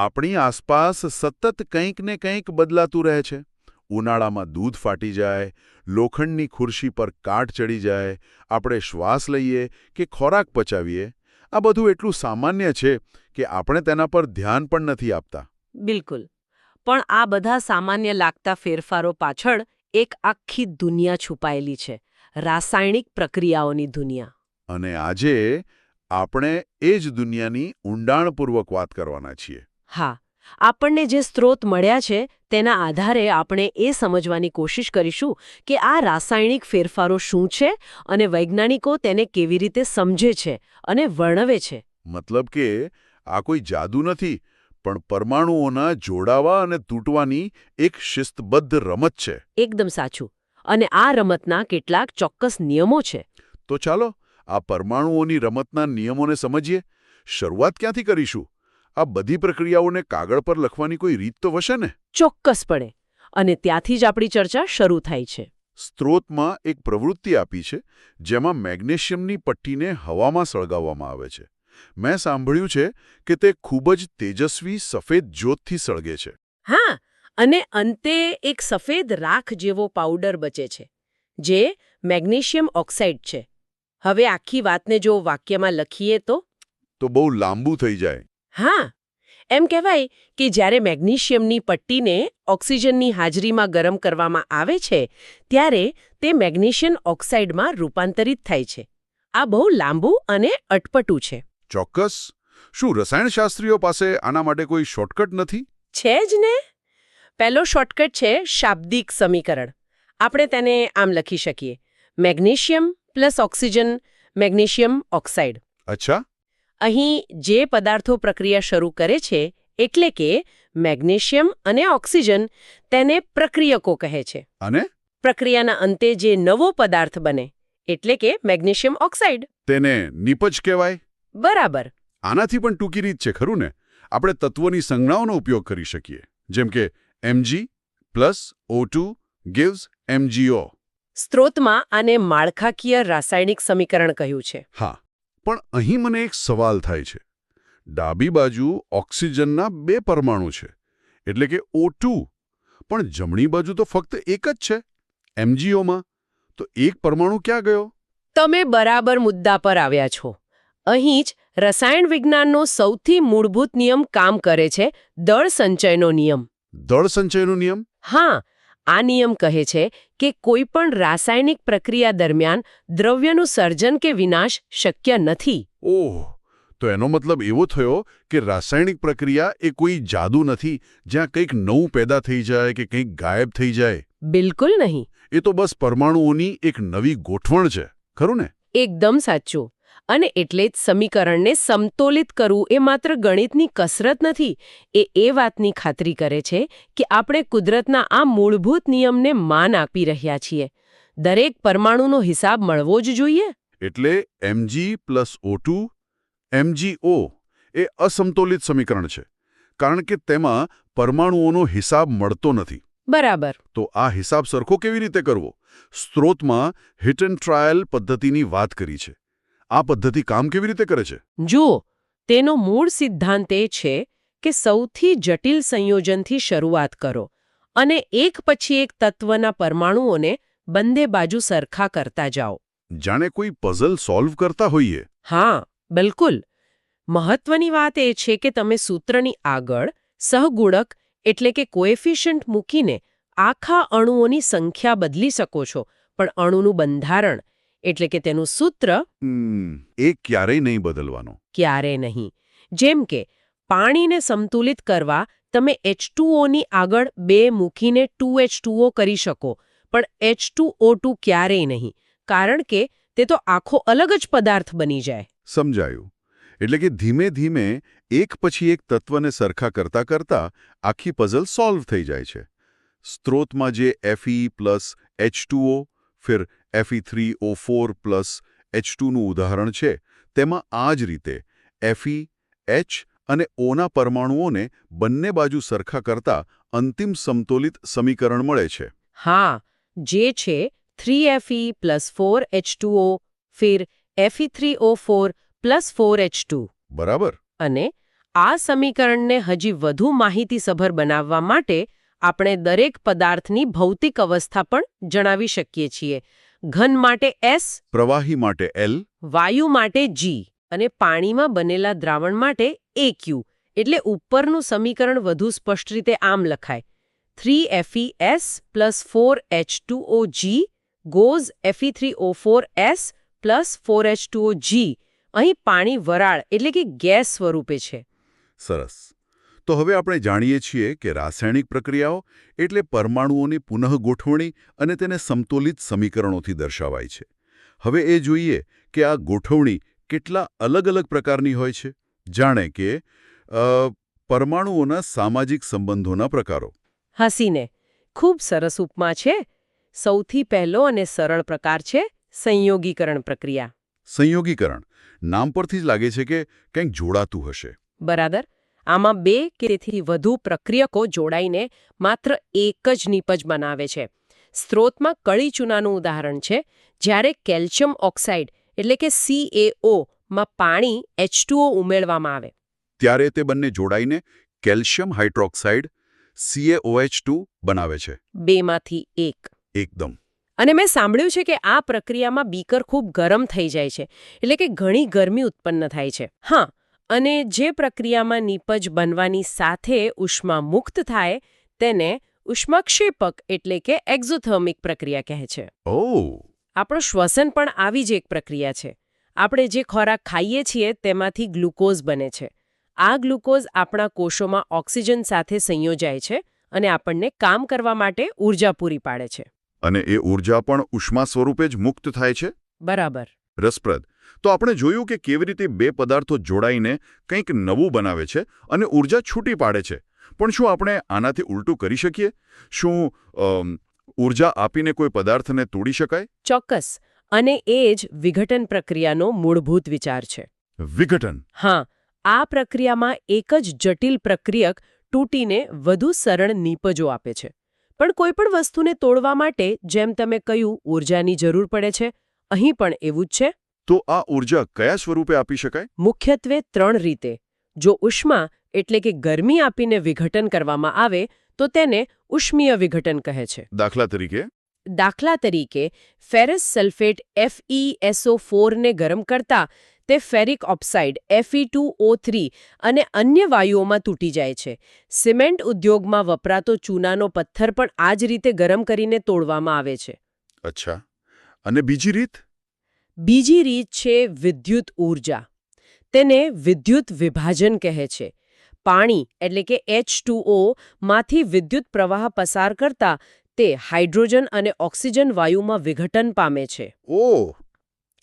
આપણી આસપાસ સતત કંઈક ને કંઈક બદલાતું રહે છે. ઉનાળામાં દૂધ ફાટી જાય, લોખંડની ખુરશી પર કાટ ચડી જાય, આપણે શ્વાસ લઈએ કે ખોરાક પચાવીએ, આ બધું એટલું સામાન્ય છે કે આપણે તેના પર ધ્યાન પણ નથી આપતા. બિલકુલ. પણ આ બધા સામાન્ય લાગતા ફેરફારો પાછળ એક આખી દુનિયા છુપાયેલી છે, રાસાયણિક પ્રક્રિયાઓની દુનિયા. અને આજે આપણે એ જ દુનિયાની ઊંડાણપૂર્વક વાત કરવાના છીએ. હા, આપણને જે સ્ત્રોત મળ્યા છે તેના આધારે આપણે એ સમજવાની કોશિશ કરીશું કે આ રાસાયણિક ફેરફારો શું છે અને વૈજ્ઞાનિકો તેને કેવી રીતે સમજે છે અને વર્ણવે છે. મતલબ કે આ કોઈ જાદુ નથી, પણ પરમાણુઓના જોડાવા અને તૂટવાની એક શિસ્તબદ્ધ રમત છે. એકદમ સાચું. અને આ રમતના કેટલાક ચોક્કસ નિયમો છે. તો ચાલો આ પરમાણુઓની રમતના નિયમોને સમજીએ. શરૂઆત ક્યાંથી કરીશું? આ બધી પ્રક્રિયાઓને કાગળ પર લખવાની કોઈ રીત તો હશે ને? ચોક્કસપણે. અને ત્યાંથી જ આપણી ચર્ચા શરૂ થાય છે. સ્ત્રોતમાં એક પ્રવૃત્તિ આપી છે જેમાં મેગ્નેશિયમની પટ્ટીને હવામાં સળગાવવામાં આવે છે. મેં સાંભળ્યું છે કે તે ખૂબ જ તેજસ્વી સફેદ જ્યોતથી સળગે છે. હા, અને અંતે એક સફેદ રાખ જેવો પાવડર બચે છે, જે મેગ્નેશિયમ ઓક્સાઇડ છે. હવે આખી વાતને જો વાક્યમાં લખીએ તો બહુ લાંબુ થઈ જાય. હા, એમ કહેવાય કે જ્યારે મેગ્નેશિયમની પટ્ટીને ઓક્સિજનની હાજરીમાં ગરમ કરવામાં આવે છે ત્યારે તે મેગ્નેશિયમ ઓક્સાઇડમાં રૂપાંતરિત થાય છે. આ બહુ લાંબુ અને અટપટું છે. ચોક્કસ. શું રસાયણશાસ્ત્રીઓ પાસે આના માટે કોઈ શોર્ટકટ નથી? છે જ ને. પહેલો શોર્ટકટ છે શાબ્દિક સમીકરણ. આપણે તેને આમ લખી શકીએ: magnesium plus oxygen magnesium oxide. અચ્છા. અહીં જે પદાર્થો પ્રક્રિયા શરૂ કરે છે એટલે કે મેગ્નેશિયમ અને ઓક્સિજન, તેને પ્રક્રિયકો કહે છે. અને પ્રક્રિયાના અંતે જે નવો પદાર્થ બને એટલે કે મેગ્નેશિયમ ઓક્સાઇડ, તેને નિપજ કહેવાય. બરાબર. આનાથી પણ ટૂંકી રીત છે ખરું ને? આપણે તત્વોની સંજ્ઞાઓનો ઉપયોગ કરી શકીએ, જેમ કે Mg plus O2 gives MgO. સ્ત્રોતમાં આને માળખાકીય રાસાયણિક સમીકરણ કહ્યું છે. હા, પણ અહીં મને એક સવાલ થાય છે. ડાબી બાજુ ઓક્સિજનના 2 પરમાણુ છે, એટલે કે O2, પણ જમણી બાજુ તો ફક્ત એક જ છે, MgOમાં. તો એક પરમાણુ ક્યાં ગયો? તમે બરાબર મુદ્દા પર આવ્યા છો. અહીં જ રસાયણ વિજ્ઞાનનો સૌથી મૂળભૂત નિયમ કામ કરે છે, દળ સંચયનો નિયમ. દળ સંચયનો નિયમ? હા, આ નિયમ કહે છે કે કોઈ પણ રાસાયણિક પ્રક્રિયા દરમિયાન દ્રવ્યનું સર્જન કે વિનાશ શક્ય નથી. ઓહ, તો એનો મતલબ એવો થયો કે રાસાયણિક પ્રક્રિયા એ કોઈ જાદુ નથી જ્યાં કંઈક નવું પેદા થઈ જાય કે કંઈક ગાયબ થઈ જાય. બિલકુલ નહીં. એ તો બસ પરમાણુઓની એક નવી ગોઠવણ છે, ખરું ને? એકદમ સાચું. અને એટલે જ સમીકરણને સમતોલિત કરવું એ માત્ર ગણિતની કસરત નથી. એ વાતની ખાતરી કરે છે કે આપણે કુદરતના આ મૂળભૂત નિયમને માન આપી રહ્યા છીએ. દરેક પરમાણુનો હિસાબ મળવો જ જોઈએ. એટલે Mg પ્લસ O2 MgO એ અસમતોલિત સમીકરણ છે, કારણ કે તેમાં પરમાણુઓનો હિસાબ મળતો નથી. બરાબર. તો આ હિસાબ સરખો કેવી રીતે કરવો? સ્ત્રોતમાં હિટ એન્ડ ટ્રાયલ પદ્ધતિની વાત કરી છે. આ પદ્ધતિ કામ કેવી રીતે કરે છે? જુઓ, તેનો મૂળ સિદ્ધાંત એ છે કે સૌથી જટિલ સંયોજનથી શરૂઆત કરો અને એક પછી એક તત્વના પરમાણુઓને બંને બાજુ સરખા કરતા જાઓ. જાણે કોઈ પઝલ સોલ્વ કરતા હોઈએ. હા, બિલકુલ. મહત્વની વાત એ છે કે તમે સૂત્રની આગળ સહગુણક એટલે કે કોએફિશિયન્ટ મૂકીને આખા અણુઓની સંખ્યા બદલી શકો છો, પણ અણુનું બંધારણ એટલે કે તેનું સૂત્ર એ ક્યારેય નહીં બદલવાનો. ક્યારે નહીં. જેમ કે પાણીને સંતુલિત કરવા તમે H2O ની આગળ 2 મૂકીને 2H2O કરી શકો, પણ H2O2 ક્યારેય નહીં, કારણ કે તે તો આખો અલગ જ પદાર્થ બની જાય. સમજાયું. એટલે કે ધીમે ધીમે એક પછી એક તત્વને સરખા કરતા કરતા આખી પઝલ સોલ્વ થઈ જાય છે. સ્ત્રોતમાં જે Fe પ્લસ H2O ફિર Fe3O4 પ્લસ H2નું ઉદાહરણ છે, તેમાં આ જ રીતે Fe, H અને Oના પરમાણુઓને બંને બાજુ સરખા કરતા અંતિમ સમતોલિત સમીકરણ મળે છે. હા, જે છે 3Fe પ્લસ 4H2O ફિર Fe3O4 પ્લસ 4H2. બરાબર. અને આ સમીકરણને હજી વધુ માહિતીસભર બનાવવા માટે આપણે દરેક પદાર્થની ભૌતિક અવસ્થા પણ જણાવી શકીએ છીએ. ઘન માટે S, પ્રવાહી માટે L, વાયુ માટે G અને પાણીમાં બનેલા દ્રાવણ માટે AQ. એટલે ઉપરનું સમીકરણ વધુ સ્પષ્ટ રીતે આમ લખાય: 3FeS + 4H2OG goes Fe3O4S + 4H2OG. અહીં પાણી વરાળ એટલે કે ગેસ સ્વરૂપે છે. સરસ. તો હવે આપણે જાણીએ છીએ કે રાસાયણિક પ્રક્રિયાઓ એટલે પરમાણુઓની પુનઃગોઠવણી અને તેને સમતોલિત સમીકરણોથી દર્શાવાય છે. હવે એ જોઈએ કે આ ગોઠવણી કેટલા અલગ અલગ પ્રકારની હોય છે. જાણે કે પરમાણુઓના સામાજિક સંબંધોના પ્રકારો. હસીને ખૂબ સરસ ઉપમા છે. સૌથી પહેલો અને સરળ પ્રકાર છે સંયોગીકરણ પ્રક્રિયા. સંયોગીકરણ નામ પરથી જ લાગે છે કે કંઈક જોડાતું હશે. બરાબર. આમાં બે કે તેથી વધુ પ્રક્રિયકો જોડાઈને માત્ર એક જ નીપજ બનાવે છે. સ્ત્રોતમાં કળી ચૂનાનું ઉદાહરણ છે. જ્યારે કેલ્શિયમ ઓક્સાઇડ એટલે કે CaO માં પાણી H2O ઉમેરવામાં આવે ત્યારે તે બંને જોડાઈને કેલ્શિયમ હાઇડ્રોક્સાઇડ CaOH2 બનાવે છે. બેમાંથી એક. એકદમ. અને મેં સાંભળ્યું છે કે આ પ્રક્રિયામાં બીકર ખૂબ ગરમ થઈ જાય છે, એટલે કે ઘણી ગરમી ઉત્પન્ન થાય છે. હા, અને જે પ્રક્રિયામાં નીપજ બનવાની સાથે ઉષ્મા મુક્ત થાય તેને ઉષ્માક્ષેપક એટલે કે એક્ઝોથર્મિક પ્રક્રિયા કહે છે. ઓહ! આપણું શ્વસન પણ આવી જ એક પ્રક્રિયા છે. આપણે જે ખોરાક ખાઈએ છીએ તેમાંથી ગ્લુકોઝ બને છે. આ ગ્લુકોઝ આપણા કોષોમાં ઓક્સિજન સાથે સંયોજાય છે અને આપણને કામ કરવા માટે ઊર્જા પૂરી પાડે છે. અને એ ઊર્જા પણ ઉષ્મા સ્વરૂપે જ મુક્ત થાય છે? બરાબર. રસપ્રદ. તો આપણે જોયું કે કેવી રીતે બે પદાર્થો જોડાઈને કંઈક નવું બનાવે છે અને ઊર્જા છૂટી પાડે છે. પણ શું આપણે આનાથી ઉલટું કરી શકીએ? શું ઊર્જા આપીને કોઈ પદાર્થને તોડી શકાય? ચોક્કસ. અને એ જ વિઘટન પ્રક્રિયાનો મૂળભૂત વિચાર છે. વિઘટન? હા. આ પ્રક્રિયામાં એક જ જટિલ પ્રક્રિયક તૂટીને વધુ સરળ નીપજો આપે છે. પણ કોઈ પણ વસ્તુને તોડવા માટે જેમ તમે કહ્યું ઊર્જાની જરૂર પડે છે, અહીં પણ એવું જ છે. તો આ ઊર્જા કયા સ્વરૂપે આપી શકાય? મુખ્યત્વે 3 રીતે. જો ઉષ્મા એટલે કે ગરમી આપીને વિઘટન કરવામાં આવે તો તેને ઉષ્મીય વિઘટન કહે છે. દાખલા તરીકે ફેરસ સલ્ફેટ FeSO4 ને ગરમ કરતા તે ફેરિક ઓક્સાઇડ Fe2O3 અને અન્ય વાયુઓમાં તૂટી જાય છે. સિમેન્ટ ઉદ્યોગમાં વપરાતો ચૂનાનો પથ્થર પણ આ જ રીતે ગરમ કરીને તોડવામાં આવે છે. અચ્છા. અને બીજી રીત? બીજી રીત છે વિદ્યુત ઊર્જા. તેને વિદ્યુત વિભાજન કહે છે. પાણી એટલે કે H2O માંથી વિદ્યુત પ્રવાહ પસાર કરતા તે હાઇડ્રોજન અને ઓક્સિજન વાયુમાં વિઘટન પામે છે. ઓહ!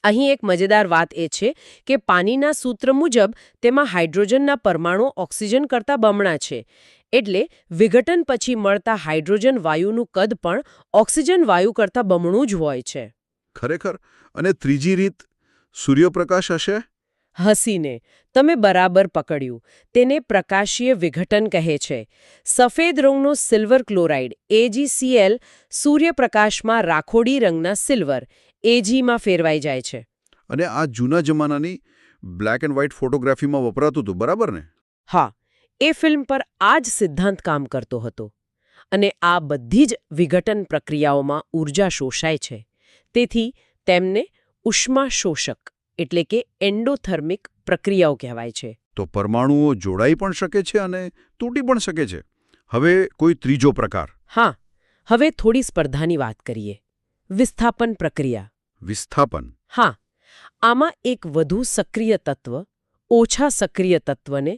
અહીં એક મજેદાર વાત એ છે કે પાણીના સૂત્ર મુજબ તેમાં હાઇડ્રોજનના પરમાણુ ઓક્સિજન કરતાં બમણા છે. એટલે વિઘટન પછી મળતા હાઇડ્રોજન વાયુનું કદ પણ ઓક્સિજન વાયુ કરતાં બમણું જ હોય છે. ખરેખર. અને ત્રીજી રીત સૂર્યપ્રકાશ હશે? હસીને તમે બરાબર પકડ્યું. તેને પ્રકાશીય વિઘટન કહે છે. સફેદ રંગનો સિલ્વર ક્લોરાઇડ AgCl સૂર્યપ્રકાશમાં રાખોડી રંગના સિલ્વર Ag માં ફેરવાઈ જાય છે. અને આ જૂના જમાનાની બ્લેક એન્ડ વ્હાઇટ ફોટોગ્રાફીમાં વપરાતું હતું, બરાબર ને? હા, એ ફિલ્મ પર આ જ સિદ્ધાંત કામ કરતો હતો. અને આ બધી જ વિઘટન પ્રક્રિયાઓમાં ઊર્જા શોષાય છે. તેથી તેમને ઉષ્મા શોષક એટલે કે એન્ડોથર્મિક પ્રક્રિયાઓ કહેવાય છે. તો પરમાણુઓ જોડાઈ પણ શકે છે અને તૂટી પણ શકે છે. હવે કોઈ ત્રીજો પ્રકાર? હા, હવે થોડી સ્પર્ધાની વાત કરીએ. વિસ્થાપન પ્રક્રિયા. વિસ્થાપન? હા, આમાં એક વધુ સક્રિય તત્વ ઓછા સક્રિય તત્વને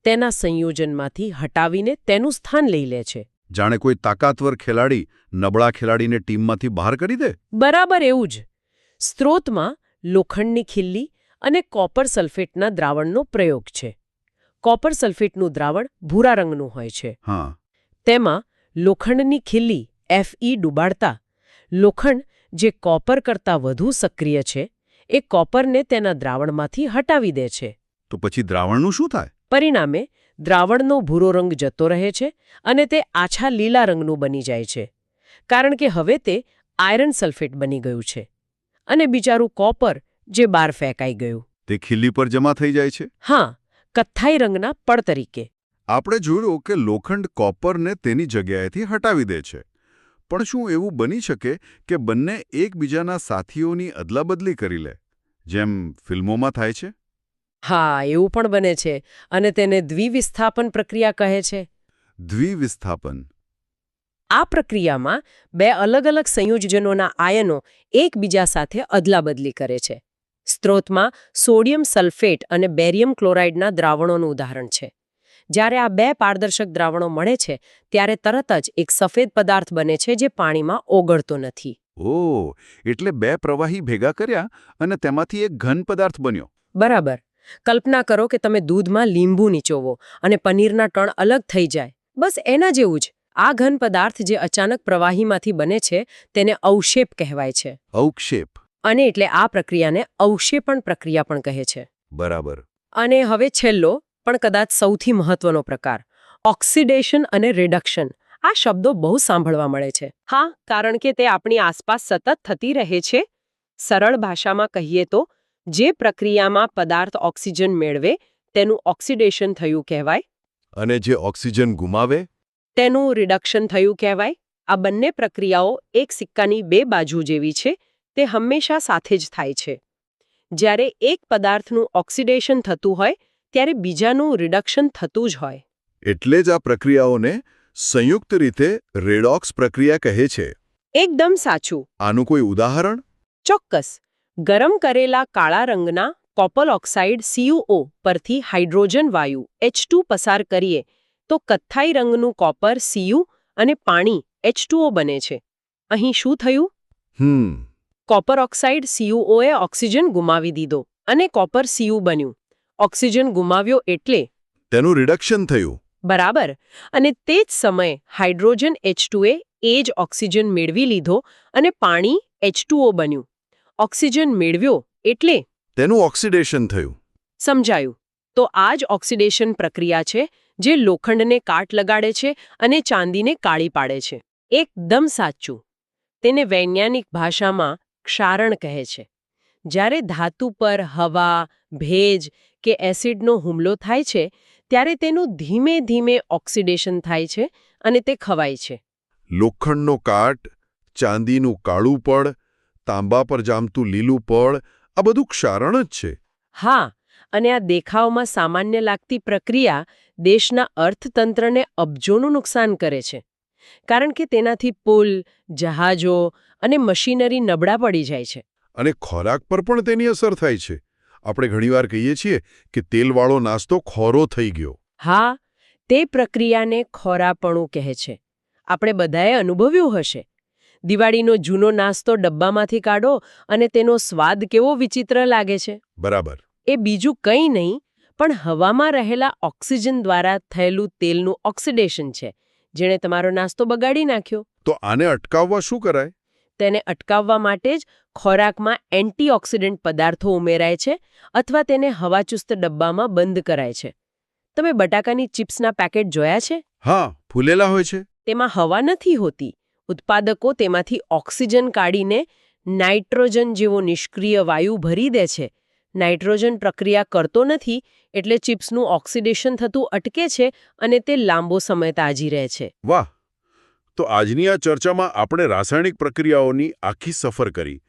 તેના સંયોજનમાંથી હટાવીને તેનું સ્થાન લઈ લે છે. જાણે કોઈ તાકાતવર ખેલાડી નબળા ખેલાડીને ટીમમાંથી બહાર કરી દે? બરાબર એવું જ. સ્ત્રોતમાં લોખંડની ખીલ્લી અને કોપર સલ્ફેટના દ્રાવણનો પ્રયોગ છે. કોપર સલ્ફેટનું દ્રાવણ ભૂરા રંગનું હોય છે. હા. તેમાં લોખંડની ખીલ્લી Fe ડુબાડતા લોખંડ જે કોપર કરતાં વધુ સક્રિય છે એ કોપરને તેના દ્રાવણમાંથી હટાવી દે છે. તો પછી દ્રાવણનું શું થાય? પરિણામે દ્રાવણનો ભૂરો રંગ જતો રહે છે અને તે આછા લીલા રંગનું બની જાય છે. કારણ કે હવે તે આયર્ન સલ્ફેટ બની ગયું છે. અને બિચારું કોપર જે બહાર ફેંકાઈ ગયું. તે ખીલ્લી પર જમા થઈ જાય છે? હા, કથ્થાઈ રંગના પડ તરીકે. આપણે જોયું કે લોખંડ કોપરને તેની જગ્યાએથી હટાવી દે છે. પણ શું એવું બની શકે કે બંને એકબીજાના સાથીઓની અદલાબદલી કરી લે, જેમ ફિલ્મોમાં થાય છે? હા, એવું પણ બને છે અને તેને દ્વિવિસ્થાપન પ્રક્રિયા કહે છે. દ્વિવિસ્થાપન. આ પ્રક્રિયામાં બે અલગ-અલગ સંયોજનોના આયનો એકબીજા સાથે અદલાબદલી કરે છે. સ્ત્રોતમાં સોડિયમ સલ્ફેટ અને બેરિયમ ક્લોરાઇડના દ્રાવણોનું ઉદાહરણ છે. જ્યારે આ બે પારદર્શક દ્રાવણો મળે છે ત્યારે તરત જ એક સફેદ પદાર્થ બને છે જે પાણીમાં ઓગળતો નથી. ઓહ, એટલે બે પ્રવાહી ભેગા કર્યા અને તેમાંથી એક ઘન પદાર્થ બન્યો. બરાબર. કલ્પના કરો કે તમે દૂધમાં લીંબુ નીચોવો અને પનીરના ટણ અલગ થઈ જાય. બસ એના જેવું જ. આ ઘન પદાર્થ જે અચાનક પ્રવાહીમાંથી બને છે તેને અવક્ષેપ કહેવાય છે. અવક્ષેપ. અને એટલે આ પ્રક્રિયાને અવક્ષેપણ પ્રક્રિયા પણ કહે છે. બરાબર. અને હવે છેલ્લો પણ કદાચ સૌથી મહત્વનો પ્રકાર, ઓક્સિડેશન અને રિડક્શન. આ શબ્દો બહુ સાંભળવા મળે છે. હા, કારણ કે તે આપણી આસપાસ સતત થતી રહે છે. સરળ ભાષામાં કહીએ તો જે પ્રક્રિયામાં પદાર્થ ઓક્સિજન મેળવે તેનું ઓક્સિડેશન થયું કહેવાય. અને જે ઓક્સિજન ગુમાવે તેનું રિડક્શન થયું કહેવાય. આ બંને પ્રક્રિયાઓ એક સિક્કાની બે બાજુ જેવી છે. તે હંમેશા સાથે જ થાય છે. જ્યારે એક પદાર્થનું ઓક્સિડેશન થતું હોય ત્યારે બીજાનું રિડક્શન થતું જ હોય. એટલે જ આ પ્રક્રિયાઓને સંયુક્ત રીતે રેડોક્સ પ્રક્રિયા કહે છે. એકદમ સાચું. આનું કોઈ ઉદાહરણ? ચોક્કસ. ગરમ કરેલા કાળા રંગના કોપર ઓક્સાઇડ CuO પરથી હાઇડ્રોજન વાયુ H2 પસાર કરીએ તો કથ્થાઈ રંગનું કોપર Cu અને પાણી H2O બને છે. અહીં શું થયું? કોપર ઓક્સાઇડ CuOએ ઓક્સિજન ગુમાવી દીધો અને કોપર Cu બન્યું. ઓક્સિજન ગુમાવ્યો એટલે તેનું રિડક્શન થયું. બરાબર. અને તે જ સમયે હાઇડ્રોજન H2એ એ જ ઓક્સિજન મેળવી લીધો અને પાણી H2O બન્યું. ઓક્સિજન મેળવ્યો એટલે તેનું ઓક્સિડેશન થયું. સમજાયું. તો આ જ ઓક્સિડેશન પ્રક્રિયા છે જે લોખંડને કાટ લગાડે છે અને ચાંદીને કાળી પાડે છે. એકદમ સાચું. તેને વૈજ્ઞાનિક ભાષામાં ક્ષારણ કહે છે. જ્યારે ધાતુ પર હવા, ભેજ કે એસિડનો હુમલો થાય છે ત્યારે તેનું ધીમે ધીમે ઓક્સિડેશન થાય છે અને તે ખવાય છે. લોખંડનો કાટ, ચાંદીનું કાળું પડ, તાંબા પર જામતું લીલું પડ, આ બધું ક્ષારણ જ છે. હા, અને આ દેખાવમાં સામાન્ય લાગતી પ્રક્રિયા દેશના અર્થતંત્રને અબજોનું નુકસાન કરે છે. કારણ કે તેનાથી પુલ, જહાજો અને મશીનરી નબળા પડી જાય છે. અને ખોરાક પર પણ તેની અસર થાય છે. આપણે ઘણીવાર કહીએ છીએ કે તેલવાળો નાસ્તો ખોરો થઈ ગયો. હા, તે પ્રક્રિયાને ખોરાપણું કહે છે. આપણે બધાએ અનુભવ્યું હશે. દિવાળીનો જૂનો નાસ્તો ડબ્બામાંથી કાઢો અને તેનો સ્વાદ કેવો વિચિત્ર લાગે છે. બરાબર. એ બીજું કંઈ નહીં પણ હવામાં રહેલા ઓક્સિજન દ્વારા થયેલું તેલનું ઓક્સિડેશન છે, જેણે તમારો નાસ્તો બગાડી નાખ્યો. તો આને અટકાવવા શું કરાય? તેને અટકાવવા માટે જ ખોરાકમાં એન્ટીઓક્સિડન્ટ પદાર્થો ઉમેરાય છે અથવા તેને હવાચુસ્ત ડબ્બામાં બંધ કરાય છે. તમે બટાકાની ચિપ્સના પેકેટ જોયા છે? હા, ફૂલેલા હોય છે. તેમાં હવા નથી હોતી. ઉત્પાદકો તેમાંથી ઓક્સિજન કાઢીને નાઇટ્રોજન જેવો નિષ્ક્રિય વાયુ ભરી દે છે. નાઇટ્રોજન પ્રક્રિયા કરતો નથી એટલે ચિપ્સનું ઓક્સિડેશન થતું અટકે છે અને તે લાંબો સમય તાજી રહે છે. વાહ! તો આજની આ ચર્ચામાં આપણે રાસાયણિક પ્રક્રિયાઓની આખી સફર કરી.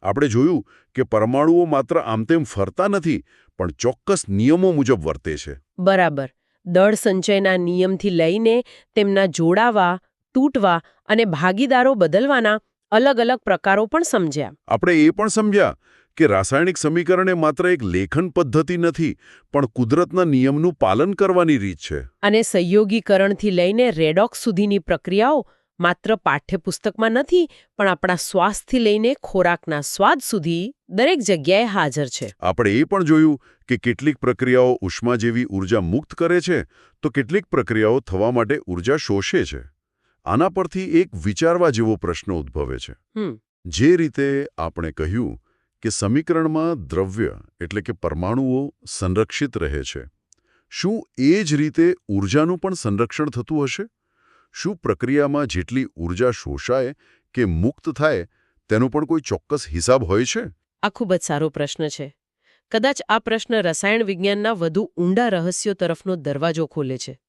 આપણે જોયું કે પરમાણુઓ માત્ર આમતેમ ફરતા નથી પણ ચોક્કસ નિયમો મુજબ વર્તે છે. બરાબર. દળ સંચયના નિયમથી લઈને તેમના જોડાવા, તૂટવા અને ભાગીદારો બદલવાના અલગ અલગ પ્રકારો પણ સમજ્યા. આપણે એ પણ સમજ્યા કે રાસાયણિક સમીકરણ એ માત્ર એક લેખન પદ્ધતિ નથી પણ કુદરતના નિયમનું પાલન કરવાની રીત છે. અને સંયોગીકરણથી લઈને રેડોક્સ સુધીની પ્રક્રિયાઓ માત્ર પાઠ્યપુસ્તકમાં નથી પણ આપણા શ્વાસથી લઈને ખોરાકના સ્વાદ સુધી દરેક જગ્યાએ હાજર છે. આપણે એ પણ જોયું કે કેટલીક પ્રક્રિયાઓ ઉષ્મા જેવી ઊર્જા મુક્ત કરે છે તો કેટલીક પ્રક્રિયાઓ થવા માટે ઊર્જા શોષે છે. આના પરથી એક વિચારવા જેવો પ્રશ્ન ઉદ્ભવે છે. જે રીતે આપણે કહ્યું કે સમીકરણમાં દ્રવ્ય એટલે કે પરમાણુઓ સંરક્ષિત રહે છે, શું એ જ રીતે ઊર્જાનું પણ સંરક્ષણ થતું હશે? શું પ્રક્રિયામાં જેટલી ઊર્જા શોષાય કે મુક્ત થાય તેનો પણ કોઈ ચોક્કસ હિસાબ હોય છે? આ ખૂબ જ સારો પ્રશ્ન છે. કદાચ આ પ્રશ્ન રસાયણ વિજ્ઞાનના વધુ ઊંડા રહસ્યો તરફનો દરવાજો ખોલે છે.